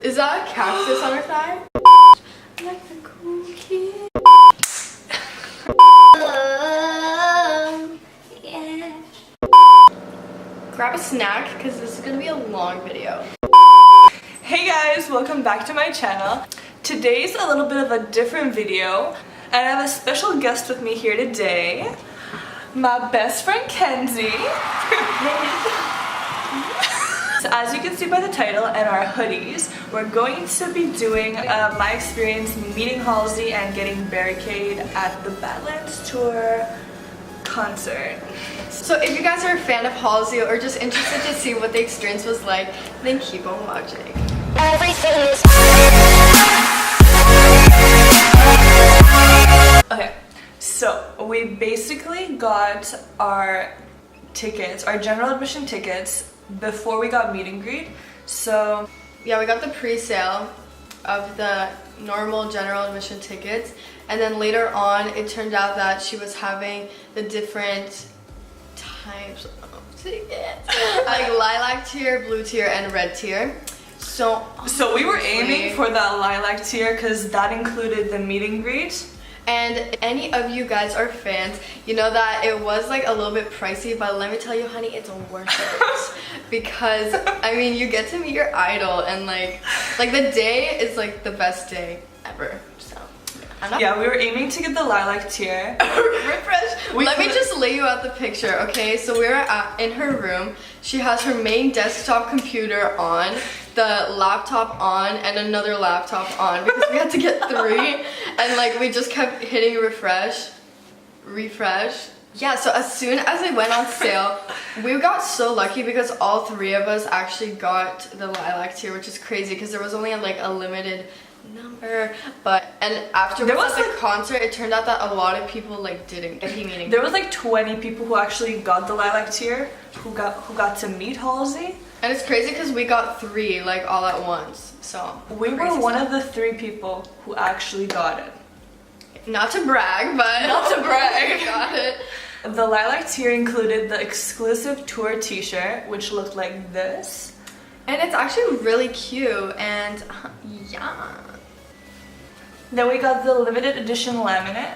Is that a cactus on her thigh? Like the cool kid. Yeah. Grab a snack because this is gonna be a long video. Hey guys, welcome back to my channel. Today's a little bit of a different video, and I have a special guest with me here today, my best friend Kenzie. So as you can see by the title and our hoodies, we're going to be doing my experience meeting Halsey and getting Barricade at the Badlands Tour concert. So if you guys are a fan of Halsey or just interested to see what the experience was like, then keep on watching. Everything is Okay, so we basically got our tickets, our general admission tickets, before we got meet and greet. So yeah, we got the pre-sale of the normal general admission tickets, and then later on it turned out that she was having the different types of tickets, like lilac tier, blue tier, and red tier. So we were aiming for the lilac tier because that included the meet and greet. And any of you guys are fans, you know that it was like a little bit pricey, but let me tell you, honey, it's worth it. Because I mean, you get to meet your idol, and like the day is like the best day ever. So yeah, we were aiming to get the lilac tier. Refresh. Let me just lay you out the picture, okay? So we were in her room. She has her main desktop computer on, the laptop on, and another laptop on because we had to get 3, and like we just kept hitting refresh. Yeah, so as soon as it went on sale, we got so lucky because all 3 of us actually got the lilac tier, which is crazy because there was only like a limited number. And after the concert, it turned out that a lot of people like didn't get the meeting. There was like 20 people who actually got the lilac tier who got to meet Halsey. And it's crazy because we got 3 like all at once. So we were one of the 3 people who actually got it. Not to brag, but not to brag. We got it. The lilac tier included the exclusive tour t-shirt, which looked like this. And it's actually really cute, and yeah. Then we got the limited edition laminate,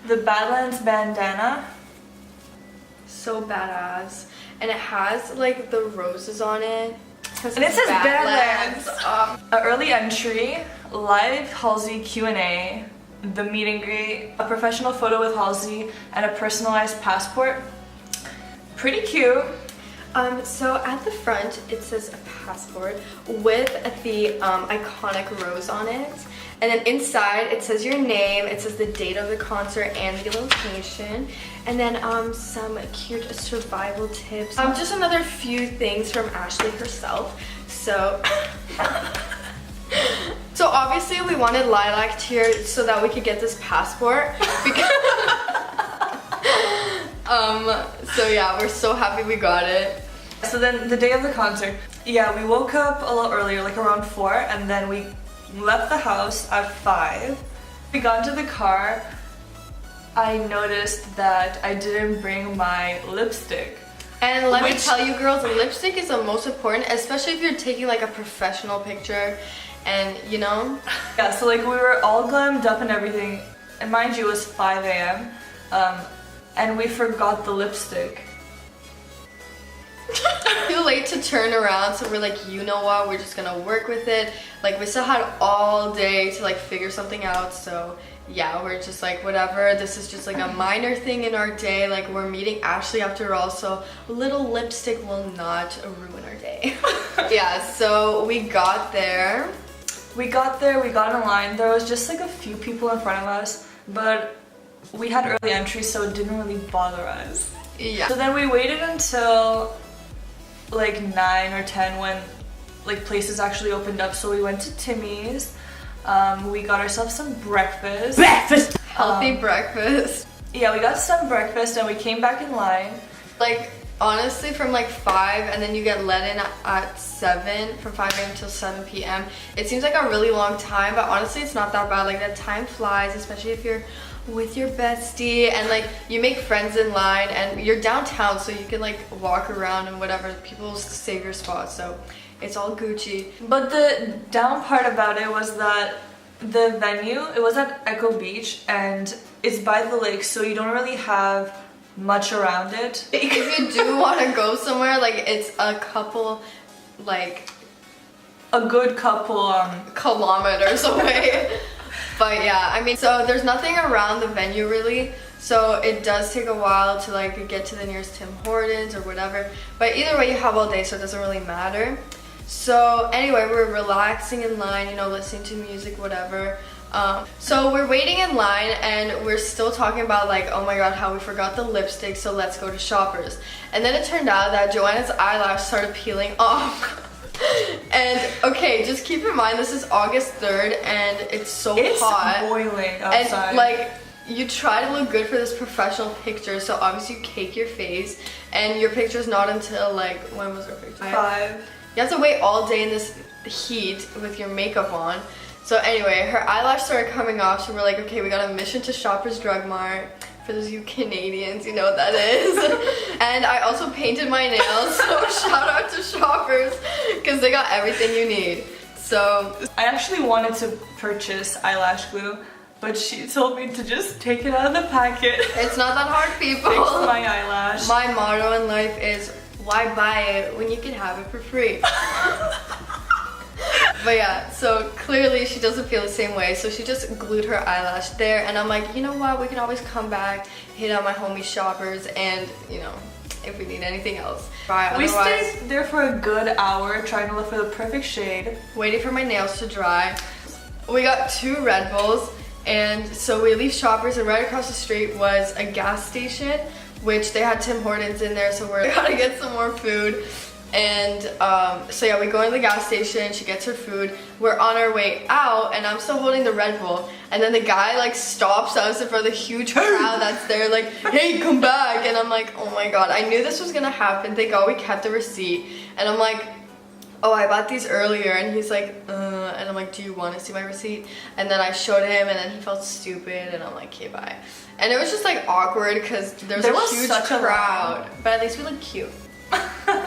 the Badlands bandana. So badass. And it has like the roses on it. And it says Badlands. An early entry, live Halsey Q&A, the meet and greet, a professional photo with Halsey, and a personalized passport. Pretty cute. So at the front it says a passport with the iconic rose on it, and then inside it says your name, it says the date of the concert and the location, and then some cute survival tips, just another few things from Ashley herself. So so obviously we wanted lilac tier so that we could get this passport because so yeah, we're so happy we got it. So then the day of the concert, yeah, we woke up a little earlier, like around 4, and then we left the house at 5. We got into the car. I noticed that I didn't bring my lipstick. And let me tell you girls, lipstick is the most important, especially if you're taking like a professional picture, and you know? Yeah, so like we were all glammed up and everything, and mind you it was 5 a.m. And we forgot the lipstick. Too late to turn around, so we're like, you know what, we're just gonna work with it. Like we still had all day to like figure something out, so yeah, we're just like, whatever, this is just like a minor thing in our day, like we're meeting Ashley after all, so a little lipstick will not ruin our day. Yeah, so we got there. We got in line. There was just like a few people in front of us, but we had early entry, so it didn't really bother us. Yeah. So then we waited until like 9 or 10 when like places actually opened up, so we went to Timmy's. We got ourselves some breakfast. Healthy breakfast. Yeah, we got some breakfast and we came back in line. Like honestly, from like 5 and then you get let in at 7, from 5 a.m. till 7 p.m. It seems like a really long time, but honestly it's not that bad. Like that time flies, especially if you're with your bestie, and like you make friends in line, and you're downtown, so you can like walk around and whatever. People save your spot, so it's all Gucci. But the down part about it was that the venue, it was at Echo Beach, and it's by the lake, so you don't really have much around it. If you do want to go somewhere, like it's a couple, like a good couple kilometers away. But yeah, I mean, so there's nothing around the venue really, so it does take a while to like get to the nearest Tim Hortons or whatever. But either way, you have all day, so it doesn't really matter. So anyway, we're relaxing in line, you know, listening to music, whatever. So we're waiting in line, and we're still talking about like, oh my god, how we forgot the lipstick, so let's go to Shoppers. And then it turned out that Joanna's eyelash started peeling off. And okay, just keep in mind this is August 3rd and it's so hot. It's boiling outside. And like you try to look good for this professional picture, so obviously you cake your face, and your picture's not until like, when was our picture? 5. You have to wait all day in this heat with your makeup on. So anyway, her eyelash started coming off, so we're like, okay, we got a mission to Shoppers Drug Mart. For those of you Canadians, you know what that is. And I also painted my nails, so shout out to Shoppers, because they got everything you need. So I actually wanted to purchase eyelash glue, but she told me to just take it out of the packet. It's not that hard, people. Fix my eyelash. My motto in life is, why buy it when you can have it for free? But yeah, so clearly she doesn't feel the same way, so she just glued her eyelash there, and I'm like, you know what, we can always come back, hit on my homie Shoppers, and you know, if we need anything else. We stayed there for a good hour trying to look for the perfect shade. Waiting for my nails to dry. We got 2 Red Bulls, and so we leave Shoppers, and right across the street was a gas station, which they had Tim Hortons in there, so we're gotta get some more food. And so yeah, we go in the gas station, she gets her food, we're on our way out, and I'm still holding the Red Bull, and then the guy like stops us in front of the huge crowd that's there, like, hey, come back. And I'm like, oh my god, I knew this was gonna happen. Thank god we kept the receipt. And I'm like, oh, I bought these earlier. And he's like, and I'm like, do you want to see my receipt? And then I showed him, and then he felt stupid, and I'm like, okay, bye. And it was just like awkward because there was a huge crowd, but at least we looked cute.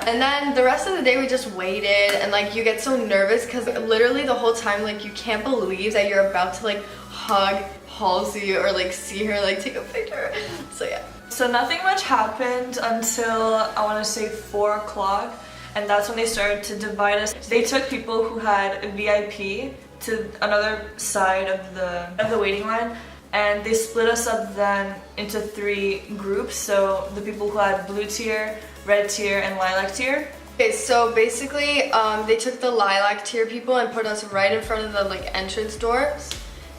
And then the rest of the day we just waited, and like you get so nervous because literally the whole time like you can't believe that you're about to like hug Halsey or like see her like take a picture. So yeah. So nothing much happened until I want to say 4 o'clock, and that's when they started to divide us. They took people who had a VIP to another side of the waiting line, and they split us up then into 3 groups. So the people who had blue tier, red tier, and lilac tier. Okay, so basically they took the lilac tier people and put us right in front of the like entrance doors,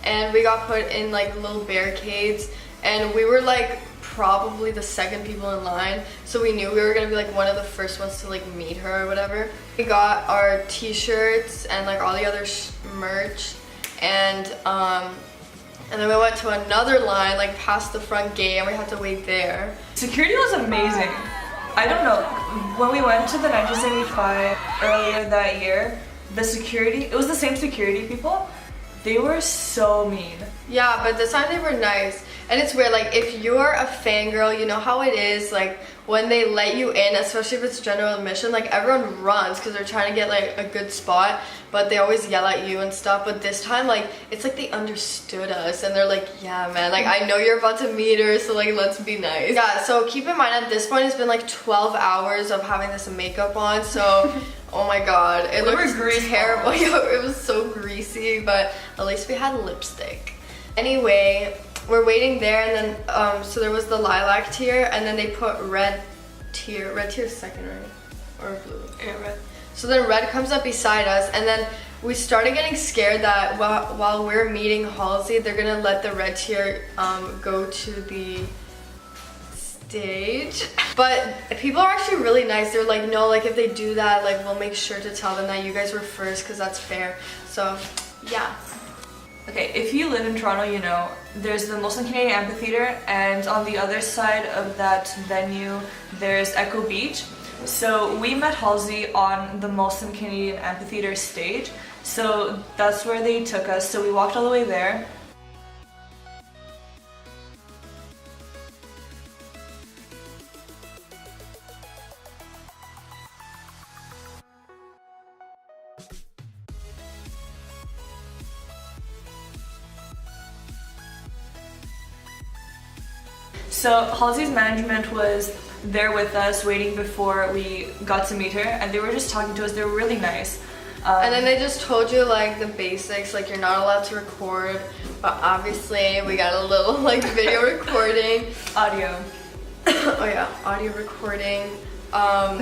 and we got put in like little barricades, and we were like probably the second people in line, so we knew we were gonna be like one of the first ones to like meet her or whatever. We got our t-shirts and like all the other merch, and then we went to another line like past the front gate, and we had to wait there. Security was amazing. I don't know, when we went to the 1975 earlier that year, the security, it was the same security people, they were so mean. Yeah, but this time they were nice. And it's weird, like if you're a fangirl, you know how it is, like when they let you in, especially if it's general admission, like everyone runs because they're trying to get like a good spot, but they always yell at you and stuff. But this time, like, it's like they understood us, and they're like, yeah man, like I know you're about to meet her, so like let's be nice. Yeah, so keep in mind at this point it's been like 12 hours of having this makeup on, so oh my god, it looks terrible. It was so greasy, but at least we had lipstick. Anyway, we're waiting there, and then so there was the lilac tier, and then they put red tier second, right? Or blue? Yeah, red. So then red comes up beside us, and then we started getting scared that while we're meeting Halsey, they're gonna let the red tier go to the stage. But people are actually really nice. They're like, no, like if they do that, like we'll make sure to tell them that you guys were first, because that's fair. So yeah. Okay, if you live in Toronto, you know, there's the Muslim Canadian Amphitheatre, and on the other side of that venue, there's Echo Beach. So we met Halsey on the Muslim Canadian Amphitheatre stage, so that's where they took us, so we walked all the way there. So Halsey's management was there with us waiting before we got to meet her, and they were just talking to us. They were really nice. And then they just told you like the basics, like you're not allowed to record, but obviously we got a little like video recording. Audio. Oh yeah, audio recording.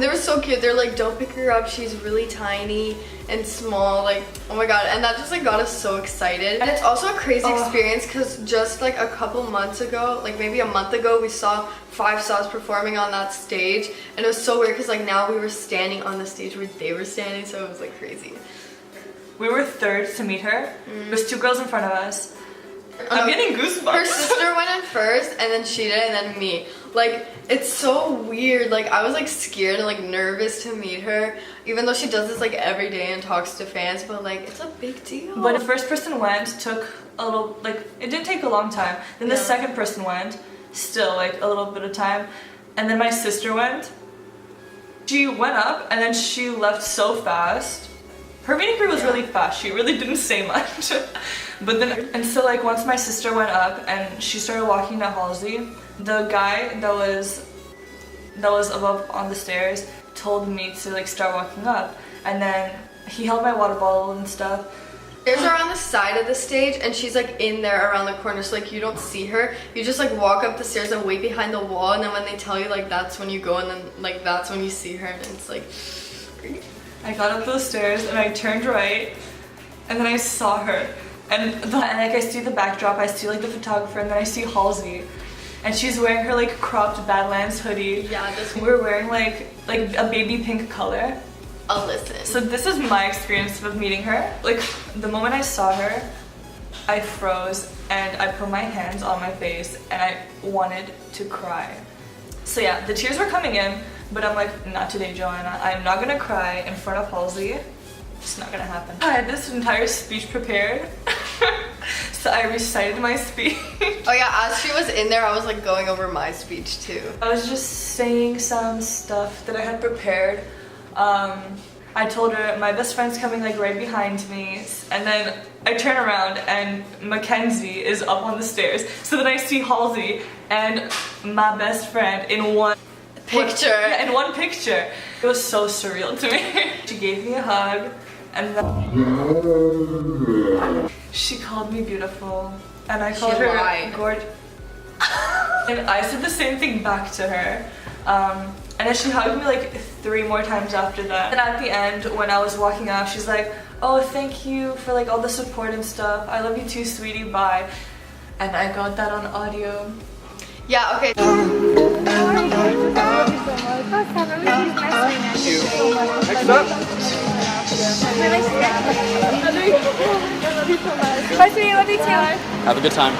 They were so cute. They're like, don't pick her up, she's really tiny and small, like, oh my god. And that just like got us so excited. And it's also a crazy experience because just like a couple months ago, like maybe a month ago, we saw 5 Sauce performing on that stage, and it was so weird because like now we were standing on the stage where they were standing, so it was like crazy. We were third to meet her. There's 2 girls in front of us. I'm getting goosebumps. Her sister went in first, and then she did, and then me. Like, it's so weird. Like, I was like scared and like nervous to meet her, even though she does this like every day and talks to fans, but like it's a big deal. But the first person went, took a little, like, it didn't take a long time. Then the second person went, still like a little bit of time. And then my sister went. She went up and then she left so fast. Her meeting was really fast. She really didn't say much. But then, and so like once my sister went up and she started walking to Halsey, the guy that was above on the stairs told me to like start walking up, and then he held my water bottle and stuff. Stairs are on the side of the stage, and she's like in there around the corner, so like you don't see her. You just like walk up the stairs and wait behind the wall, and then when they tell you like that's when you go, and then like that's when you see her, and it's like great. I got up those stairs and I turned right, and then I saw her, and like I see the backdrop, I see like the photographer, and then I see Halsey, and she's wearing her like cropped Badlands hoodie. Yeah, this we're wearing like a baby pink color. I'll listen. So this is my experience of meeting her. Like the moment I saw her, I froze and I put my hands on my face and I wanted to cry. So yeah, the tears were coming in, but I'm like, not today, Joanna. I'm not gonna cry in front of Halsey. It's not gonna happen. I had this entire speech prepared. So I recited my speech. Oh yeah, as she was in there, I was like going over my speech too. I was just saying some stuff that I had prepared. I told her my best friend's coming like right behind me, and then I turn around and Mackenzie is up on the stairs. So then I see Halsey and my best friend in one picture. In one picture. It was so surreal to me. She gave me a hug, and then she called me beautiful, and I called her gorgeous. And I said the same thing back to her. And then she hugged me like 3 more times after that. And at the end, when I was walking out, she's like, oh, thank you for like all the support and stuff. I love you too, sweetie, bye. And I got that on audio. Yeah, okay. Thank you. Next up. Bye, sweetie. Love you too. Have a good time.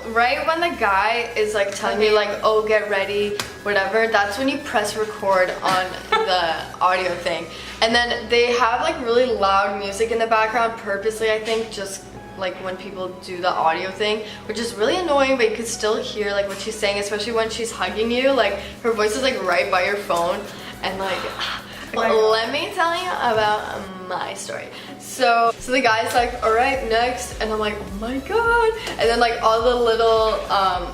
Right when the guy is like telling you like, oh, get ready, whatever, that's when you press record on the audio thing. And then they have like really loud music in the background purposely, I think, just like when people do the audio thing, which is really annoying, but you could still hear like what she's saying, especially when she's hugging you. Like her voice is like right by your phone, and like let me tell you about my story. So the guy's like, all right, next, and I'm like, oh my god. And then like all the little all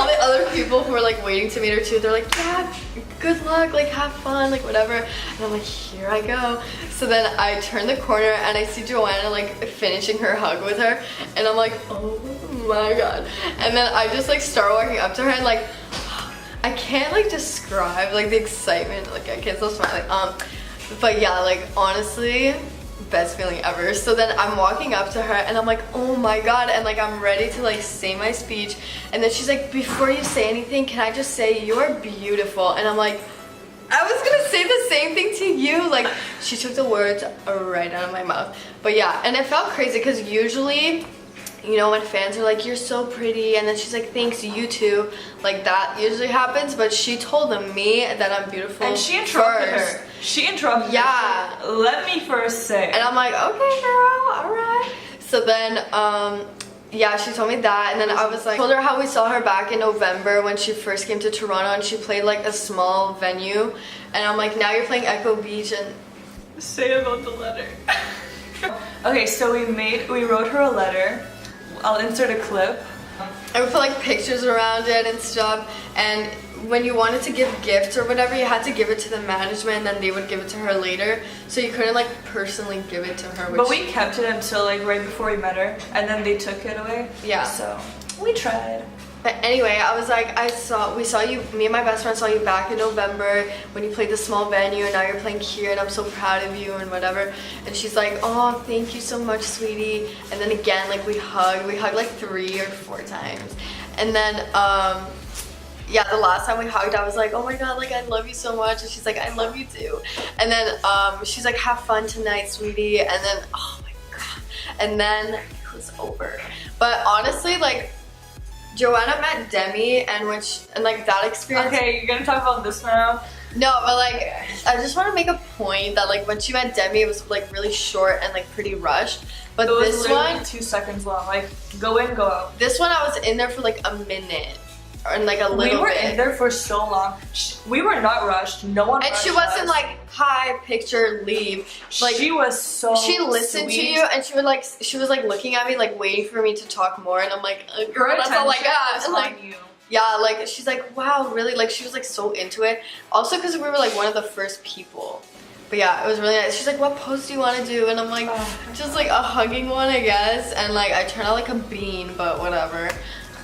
the other people who are like waiting to meet her too, they're like, yeah, good luck, like have fun, like whatever. And I'm like, here I go. So then I turn the corner and I see Joanna like finishing her hug with her, and I'm like, oh my god. And then I just like start walking up to her, and like I can't like describe like the excitement, like I can't stop smiling. But yeah, like honestly, best feeling ever. So then I'm walking up to her and I'm like, oh my god, and like I'm ready to like say my speech, and then she's like, before you say anything, can I just say you're beautiful? And I'm like, I was gonna say the same thing to you. Like she took the words right out of my mouth. But yeah, and it felt crazy because usually, you know, when fans are like, you're so pretty, and then she's like, thanks, you too, like that usually happens, but she told me that I'm beautiful. And she interrupted her. She interrupted her. Yeah. Let me first say. And I'm like, okay girl, alright. So then, yeah, she told me that, and then I was like, told her how we saw her back in November when she first came to Toronto, and she played like a small venue, and I'm like, now you're playing Echo Beach, and say about the letter. Okay, so we wrote her a letter. I'll insert a clip. I would put like pictures around it and stuff, and when you wanted to give gifts or whatever, you had to give it to the management and then they would give it to her later, so you couldn't like personally give it to her, which... But we kept it until like right before we met her, and then they took it away. Yeah. So we tried. But anyway, I was like, we saw you, me and my best friend saw you back in November when you played the small venue, and now you're playing here, and I'm so proud of you and whatever. And she's like, oh, thank you so much, sweetie. And then again, like we hugged like 3 or 4 times. And then, yeah, the last time we hugged, I was like, oh my god, like I love you so much. And she's like, I love you too. And then she's like, have fun tonight, sweetie. And then, oh my god. And then it was over. But honestly, like, Joanna met Demi, and like that experience. Okay, you're gonna talk about this now? No, but like, I just want to make a point that like when she met Demi, it was like really short and like pretty rushed. But this one, 2 seconds long. Like, go in, go out. This one, I was in there for like a minute. And like a little bit. We were in there for so long. We were not rushed. No one. And she wasn't like, hi, picture, leave. Like she was so. She listened to you, and she was like looking at me, like waiting for me to talk more. And I'm like, girl, that's all I got. Like, you. Yeah, like she's like, wow, really? Like she was like so into it. Also, because we were like one of the first people. But yeah, it was really nice. She's like, what pose do you want to do? And I'm like, just like a hugging one, I guess. And like I turned out like a bean, but whatever.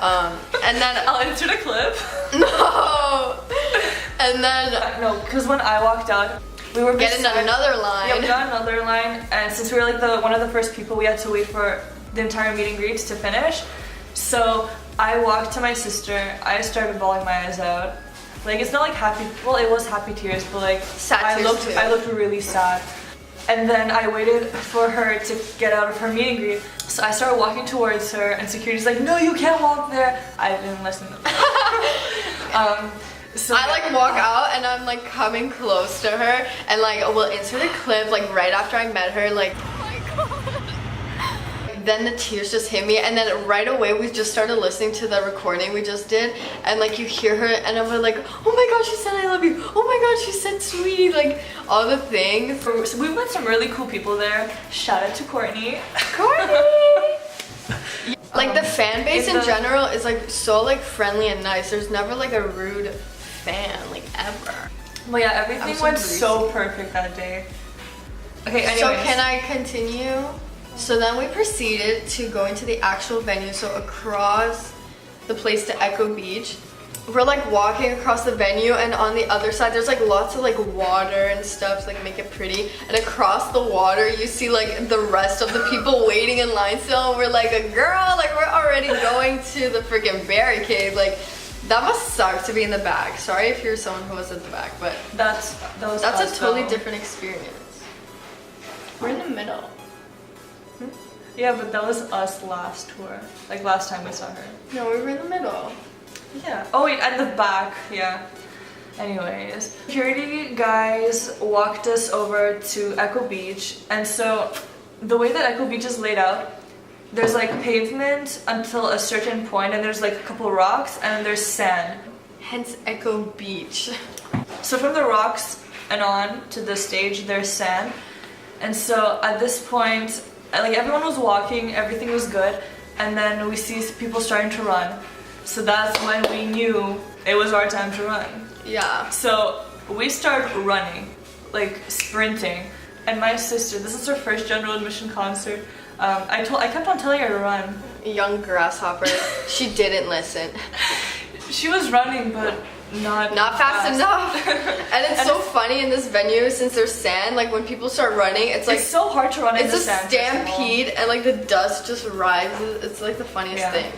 And then I'll insert a clip. No. And then no, because when I walked out, we were getting another line. Yeah, we got another line, and since we were like one of the first people, we had to wait for the entire meet and greet to finish. So I walked to my sister. I started bawling my eyes out. Like it's not like happy. Well, it was happy tears, but like sad tears too. I looked really sad. And then I waited for her to get out of her meet and greet. So I started walking towards her, and security's like, no, you can't walk there. I didn't listen. So I like walk out, and I'm like coming close to her, and like we'll insert a clip like right after I met her, like, oh my god. Then the tears just hit me, and then right away we just started listening to the recording we just did, and like you hear her, and I'm like, oh my god, she said I love you. Oh my god, she said sweetie, like all the things. So we met some really cool people there. Shout out to Courtney. Like the fan base in general is like so like friendly and nice. There's never like a rude fan, like ever. Well, yeah, everything went so perfect that day. Okay, anyways. So can I continue? So then we proceeded to go into the actual venue, so across the place to Echo Beach. We're like walking across the venue, and on the other side there's like lots of like water and stuff to like make it pretty, and across the water you see like the rest of the people waiting in line still, and we're like, girl, like we're already going to the freaking barricade. Like that must suck to be in the back. Sorry if you're someone who was in the back, but that's a totally different experience. We're in the middle. Yeah, but that was us last tour. Like last time we saw her. No, we were in the middle. Yeah. Oh wait, at the back. Yeah. Anyways, security guys walked us over to Echo Beach, and so the way that Echo Beach is laid out, there's like pavement until a certain point, and there's like a couple rocks, and then there's sand. Hence Echo Beach. So from the rocks and on to the stage, there's sand, and so at this point, like everyone was walking, everything was good, and then we see people starting to run. So that's when we knew it was our time to run. Yeah. So we started running, like sprinting, and my sister, this is her first general admission concert. I kept on telling her to run. Young grasshopper. She didn't listen. She was running, but not fast enough. And it's so funny in this venue, since there's sand, like when people start running, it's like so hard to run in the sand. It's a stampede, and like the dust just rises. It's like the funniest thing.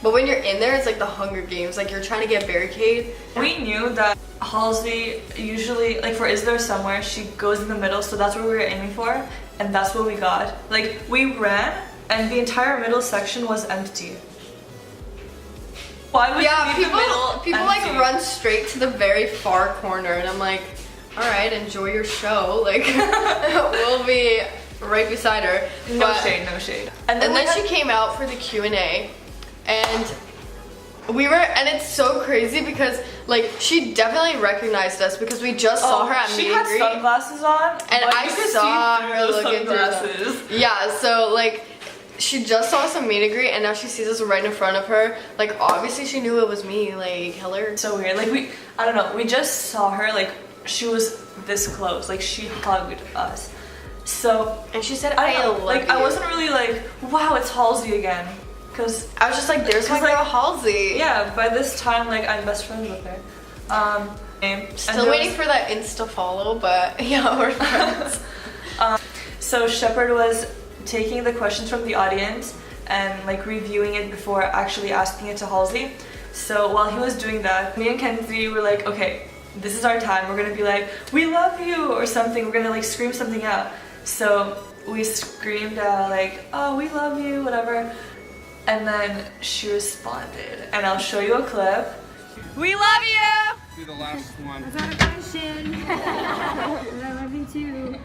But when you're in there, it's like the Hunger Games. Like you're trying to get barricade. We knew that Halsey usually, like for Is There Somewhere, she goes in the middle, so that's what we were aiming for, and that's what we got. Like we ran, and the entire middle section was empty. Why would you leave the middle people empty? Like run straight to the very far corner, and I'm like, all right, enjoy your show. Like we'll be right beside her. No shade, no shade. And then she came out for the Q&A, and And it's so crazy because like she definitely recognized us because we just saw her at She meet had and greet. sunglasses on, And but I you could saw see through her the looking through them. sunglasses. Yeah, so like she just saw us at meet and greet and now she sees us right in front of her. Like obviously she knew it was me, like hello. So weird. Like I don't know, we just saw her, like she was this close, like she hugged us. So, And she said, I I don't know, love like you. I wasn't really like, wow, it's Halsey again. Cause I was just like, there's my girl Halsey. yeah, by this time, like I'm best friends with her. Still waiting for that Insta follow, but yeah, we're friends. So Shepard was taking the questions from the audience and like reviewing it before actually asking it to Halsey. So while he was doing that, me and Kenzie were like, okay, this is our time. We're gonna be like, we love you or something. We're gonna like scream something out. So we screamed out like, oh, we love you, whatever. And then she responded, and I'll show you a clip. We love you! Do the last one. Is that a question? I love you too.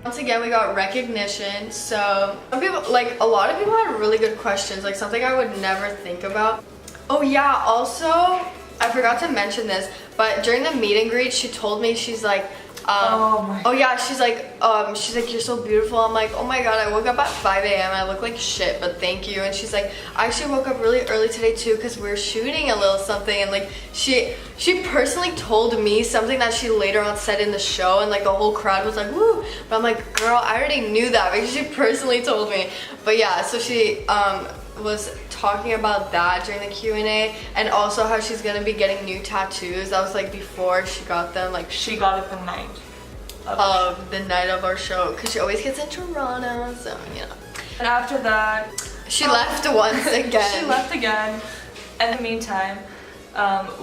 Once again, we got recognition. So some people, like a lot of people had really good questions, like something I would never think about. Oh yeah, also, I forgot to mention this, but during the meet and greet, she told me, she's like, oh yeah, she's like, you're so beautiful. I'm like, oh my god, I woke up at 5 a.m. I look like shit, but thank you. And she's like, I actually woke up really early today too because we're shooting a little something. And like, she personally told me something that she later on said in the show, and like the whole crowd was like, woo. But I'm like, girl, I already knew that because she personally told me. But yeah, so she was talking about that during the Q&A, and also how she's gonna be getting new tattoos. That was like before she got them, like She got it the night of the night of our show, because she always gets in Toronto, so you know. And after that, She left once again. she left again. And in the meantime,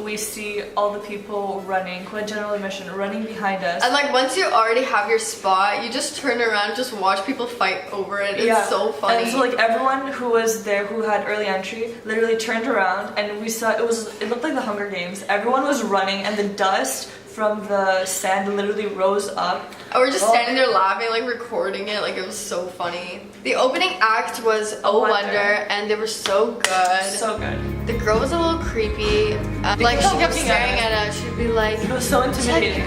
we see all the people running, quite general admission, running behind us. And like once you already have your spot, you just turn around and just watch people fight over it. It's so funny. And so like everyone who was there who had early entry literally turned around, and we saw it looked like the Hunger Games. Everyone was running, and the dust from the sand literally rose up. And we're just standing there laughing, like recording it, like it was so funny. The opening act was A Wonder, and they were so good. So good. The girl was a little creepy. Like she kept looking staring at at us. She'd be like, It was so intimidating.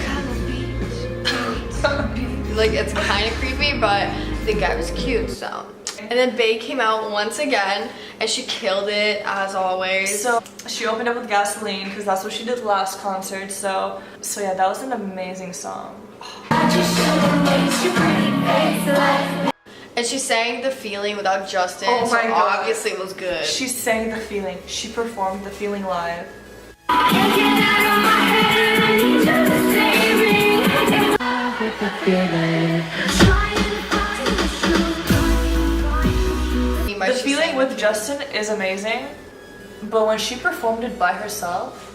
like it's kind of creepy, but the guy was cute, so. And then Bae came out once again, and she killed it as always. So she opened up with Gasoline because that's what she did last concert. So yeah, that was an amazing song. And she sang The Feeling without Justin, Oh my so God. obviously it was good. She sang The Feeling. She performed The Feeling live. The Feeling with Justin is amazing, but when she performed it by herself,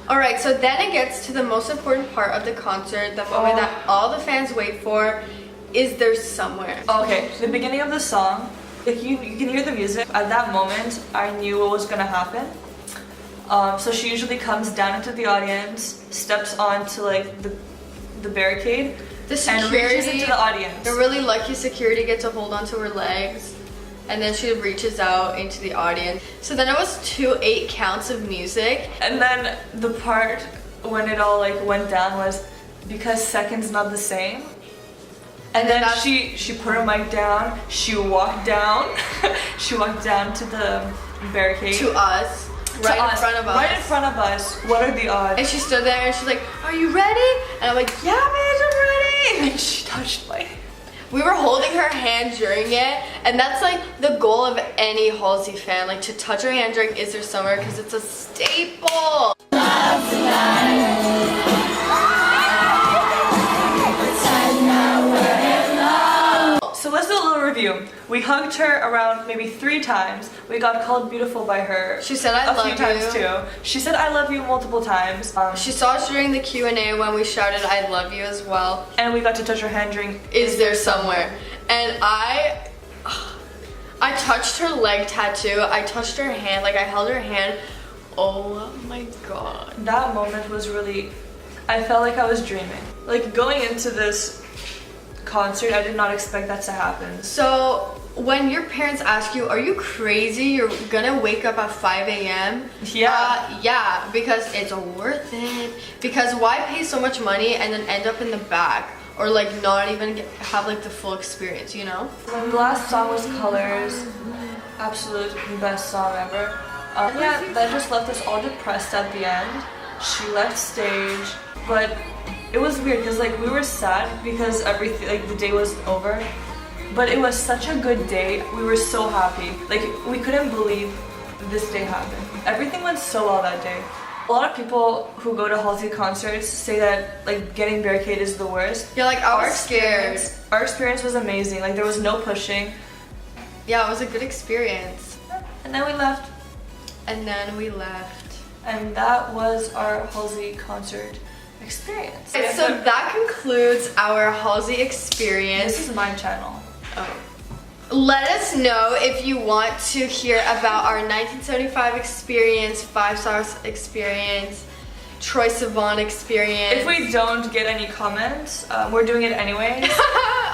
Alright, so then it gets to the most important part of the concert, the moment that all the fans wait for. Is there somewhere? okay, the beginning of the song, if you can hear the music, at that moment, I knew what was gonna happen. So she usually comes down into the audience, steps onto like the barricade, The and reaches into the audience. The really lucky security gets a hold onto her legs, and then she reaches out into the audience. So then it was 2 8 counts of music. And then the part when it all like went down was because second's not the same. And then she put her mic down, she walked down, she walked down to the barricade. To us. Right in front of us. Right in front of us. What are the odds? And she stood there and she's like, are you ready? And I'm like, yeah, bitch, I'm ready. And she touched my... We were holding her hand during it, and that's like the goal of any Halsey fan, like to touch her hand during Is There Somewhere, because it's a staple. So let's do a little review. We hugged her around maybe 3 times. We got called beautiful by her. She said, I love you. A few times too. She said, I love you multiple times. She saw us during the Q&A when we shouted, I love you as well. And we got to touch her hand during Is There Somewhere. And I touched her leg tattoo. I touched her hand, like I held her hand. Oh my god. That moment was really, I felt like I was dreaming. Like going into this concert, I did not expect that to happen. So when your parents ask you, are you crazy? You're gonna wake up at 5 a.m.? Yeah. Yeah, because it's worth it. Because why pay so much money and then end up in the back? Or like not even have like the full experience, you know? The last song was Colors. Absolute best song ever. Yeah, that just left us all depressed at the end. She left stage, but it was weird because like we were sad because everything, like the day was over. But it was such a good day. We were so happy. Like we couldn't believe this day happened. Everything went so well that day. A lot of people who go to Halsey concerts say that like getting barricade is the worst. Yeah, like I was scared. Our experience was amazing. Like there was no pushing. Yeah, it was a good experience. And then we left. And then we left. And that was our Halsey concert experience. And so that concludes our Halsey experience. This is my channel. Oh. Let us know if you want to hear about our 1975 experience, 5 Stars experience, Troye Sivan experience. If we don't get any comments, we're doing it anyways.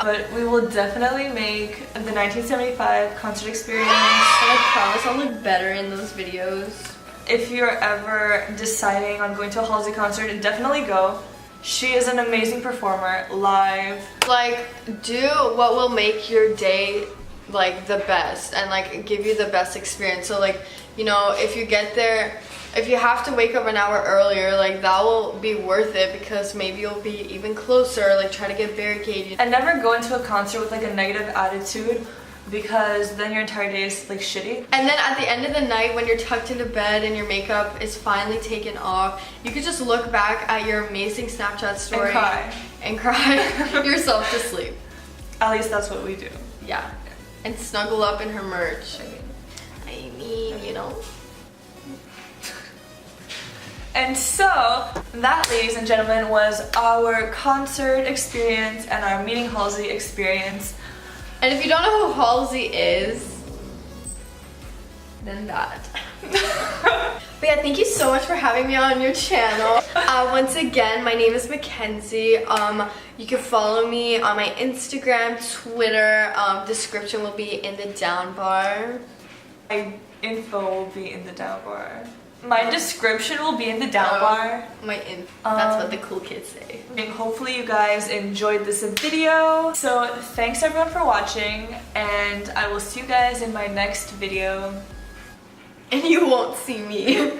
But we will definitely make the 1975 concert experience. And I promise I'll look better in those videos. If you're ever deciding on going to a Halsey concert, definitely go. She is an amazing performer, live. Like, do what will make your day like the best and like give you the best experience. So like, you know, if you get there, if you have to wake up an hour earlier, like that will be worth it because maybe you'll be even closer, like try to get barricaded. And never go into a concert with like a negative attitude because then your entire day is like shitty. And then at the end of the night when you're tucked into bed and your makeup is finally taken off, you could just look back at your amazing Snapchat story and cry yourself to sleep. At least that's what we do. Yeah. And snuggle up in her merch. I mean, you know. And so, that, ladies and gentlemen, was our concert experience and our Meeting Halsey experience. And if you don't know who Halsey is, then that. But yeah, thank you so much for having me on your channel. Once again, my name is Mackenzie. You can follow me on my Instagram, Twitter. Description will be in the down bar. My info will be in the down bar. My description will be in the down bar. That's what the cool kids say. And hopefully you guys enjoyed this video. So thanks everyone for watching, and I will see you guys in my next video. And you won't see me.